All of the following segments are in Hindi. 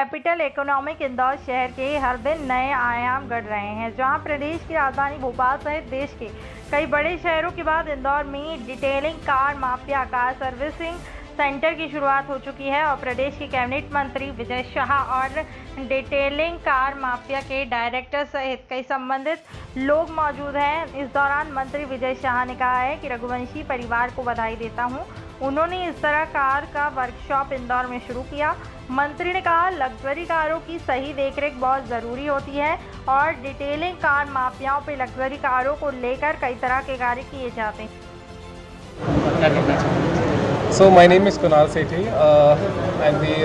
कैपिटल इकोनॉमिक इंदौर शहर के हर दिन नए आयाम गढ़ रहे हैं, जहां प्रदेश की राजधानी भोपाल सहित देश के कई बड़े शहरों के बाद इंदौर में detailing car mafia car servicing centre की शुरुआत हो चुकी है और प्रदेश के कैबिनेट मंत्री विजय शाह और डिटेलिंग कार माफिया के डायरेक्टर सहित कई संबंधित लोग मौजूद हैं। इस दौरान मंत्री विजय शाह ने कहा है कि रघुवंशी परिवार को बधाई देता हूं, उन्होंने इस तरह कार का वर्कशॉप इंदौर में शुरू किया। मंत्री ने कहा, लग्जरी कारों की सही देखरेख बहुत ज़रूरी होती है और डिटेलिंग कार माफियाओं पे लग्जरी कारों को लेकर कई तरह के कार्य किए जाते हैं। So my name is Kunal Sethi. I'm the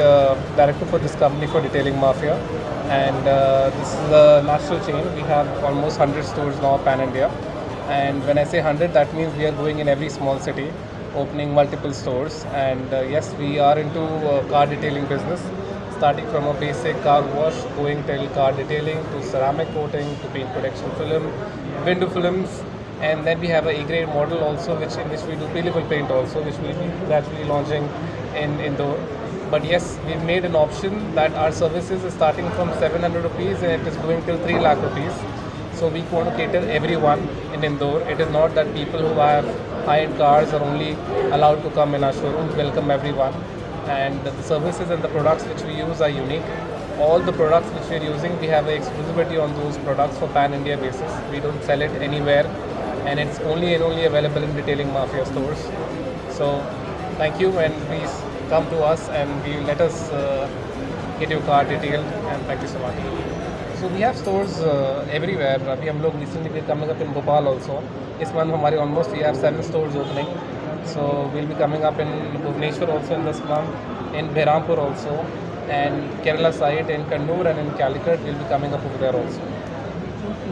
director for this company for Detailing Mafia, and this is a national chain. We have almost 100 stores now pan India, and when I say 100, that means we are going in every small city, opening multiple stores. And yes, we are into car detailing business, starting from a basic car wash, going till car detailing to ceramic coating to paint protection film, window films. And then we have a A-grade model also, in which we do peelable paint also, which we will be gradually launching in Indore. But yes, we've made an option that our services is starting from 700 rupees and it is going till 3 lakh rupees. So we want to cater everyone in Indore. It is not that people who have high-end cars are only allowed to come in our showroom. We welcome everyone. And the services and the products which we use are unique. All the products which we are using, we have an exclusivity on those products for pan-India basis. We don't sell it anywhere. And it's only available in Detailing Mafia stores. So thank you, and please come to us and let us get your car detailed, and thank you so much. So we have stores everywhere. Abhi hum log recently we're coming up in Bhopal also. This month hamare almost we have 7 stores opening. So we'll be coming up in Bhubaneswar also in this month, in Behrampur also, and Kerala side in Kannur and in Calicut we'll be coming up over there also.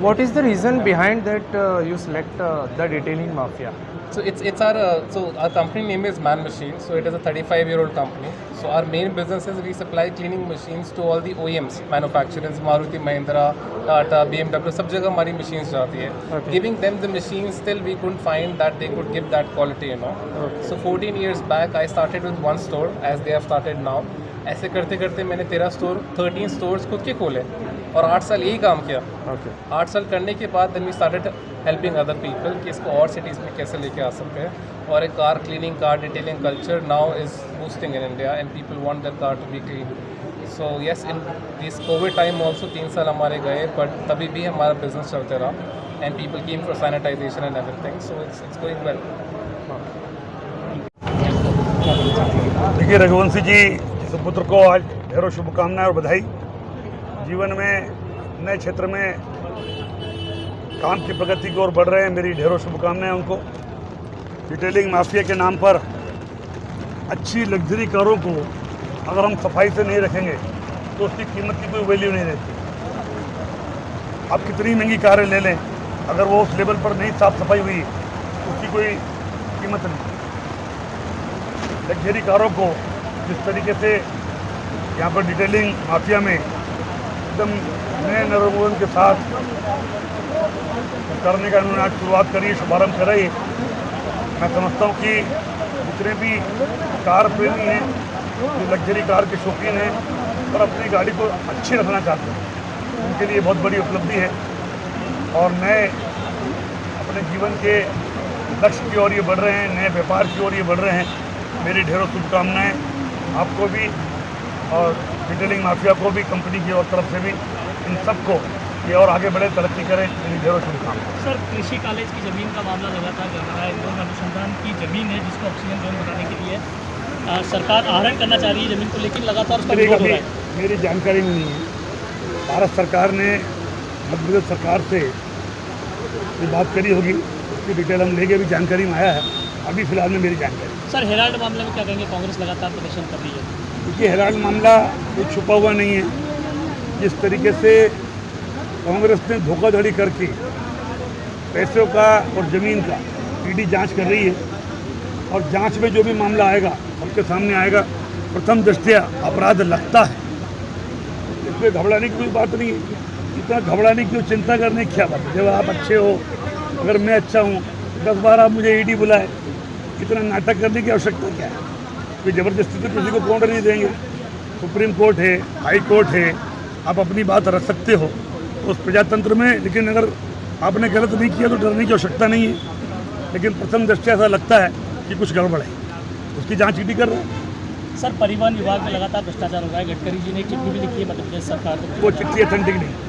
What is the reason behind that you select the Detailing Mafia? So it's our company name is Man Machine. So it is a 35-year-old company. So our main business is we supply cleaning machines to all the OEMs, manufacturers, Maruti, Mahindra, Tata, BMW. सब जगह हमारी machines जाती है. Okay. Giving them the machines, still we couldn't find that they could give that quality, you know. Okay. So 14 years back, I started with one store, as they have started now. ऐसे करते करते मैंने 13 स्टोर्स खुद के खोले और 8 साल यही काम किया। 8 साल करने के बाद then we started helping other people कि इसको और सिटीज़ में कैसे लेके आ सकते हैं। और एक car cleaning, car detailing culture now is boosting in India and people want their car to be clean. So yes, in this covid time also 3 साल हमारे गए, बट तभी भी हमारा बिजनेस चलते रहा and people came for sanitisation and everything. So it's going well. देखिए, रघुवंशी जी सुपुत्र को आज ढेरों शुभकामनाएं और बधाई। जीवन में नए क्षेत्र में काम की प्रगति की ओर बढ़ रहे हैं, मेरी ढेरों शुभकामनाएं उनको। डिटेलिंग माफिया के नाम पर अच्छी लग्जरी कारों को अगर हम सफाई से नहीं रखेंगे तो उसकी कीमत की कोई वैल्यू नहीं रहती। आप कितनी महंगी कारें ले लें, अगर वो उस लेवल पर नहीं साफ सफाई हुई उसकी कोई कीमत नहीं। लग्जरी कारों को जिस तरीके से यहाँ पर डिटेलिंग माफिया में एकदम नए नरोमन के साथ करने का उन्होंने आज शुरुआत करी, शुभारम्भ कर रही है। मैं समझता हूँ कि जितने भी कार प्रेमी हैं, जो लग्जरी कार के शौकीन हैं और अपनी गाड़ी को अच्छी रखना चाहते हैं, उनके लिए बहुत बड़ी उपलब्धि है और नए अपने जीवन के लक्ष्य की ओर ये बढ़ रहे हैं, नए व्यापार की ओर ये बढ़ रहे हैं। मेरी ढेरों शुभकामनाएँ आपको भी और डिटेलिंग माफिया को भी, कंपनी की और तरफ से भी, इन सबको ये और आगे बढ़े, तरक्की करें। मेरी ढेरों शुभकामनाएं। सर, कृषि कॉलेज की ज़मीन का मामला लगातार चल रहा है। इंदौर में अनुसंधान की ज़मीन है जिसको ऑक्सीजन जोन बनाने के लिए सरकार आहरण करना चाह रही है ज़मीन को, लेकिन लगातार उसका विरोध हो रहा है। मेरी जानकारी में नहीं है। भारत सरकार ने मध्य प्रदेश सरकार से ये बात करी होगी, उसकी डिटेल हम लेके भी जानकारी में आया है। अभी फिलहाल में मेरी जानकारी। सर, हेराल्ड मामले में क्या कहेंगे? कांग्रेस लगातार प्रदर्शन कर रही है। देखिए, हेराल्ड मामला कोई छुपा हुआ नहीं है। जिस तरीके से कांग्रेस ने धोखाधड़ी करके पैसों का और ज़मीन का ईडी जांच कर रही है और जांच में जो भी मामला आएगा सबके सामने आएगा। प्रथम दृष्टया अपराध लगता है, इसमें घबराने की कोई बात नहीं है। इतना घबराने की, चिंता करने की क्या बात है? जब आप अच्छे हो, अगर मैं अच्छा हूँ, 10 बार आप मुझे ईडी बुलाए, इतना नाटक करने की आवश्यकता क्या है? कोई ज़बरदस्ती तो किसी को काउंटर नहीं देंगे। सुप्रीम कोर्ट है, हाई कोर्ट है, आप अपनी बात रख सकते हो उस प्रजातंत्र में। लेकिन अगर आपने गलत नहीं किया तो डरने की आवश्यकता नहीं है। लेकिन प्रथम दृष्टया ऐसा लगता है कि कुछ गड़बड़ है, उसकी जांच ईडी कर रहे हैं। सर, परिवहन विभाग में लगातार भ्रष्टाचार हो रहा है। गडकरी जी ने एक चिट्ठी भी लिखी है मध्य प्रदेश सरकार को। वो चिट्ठी अथेंटिक नहीं।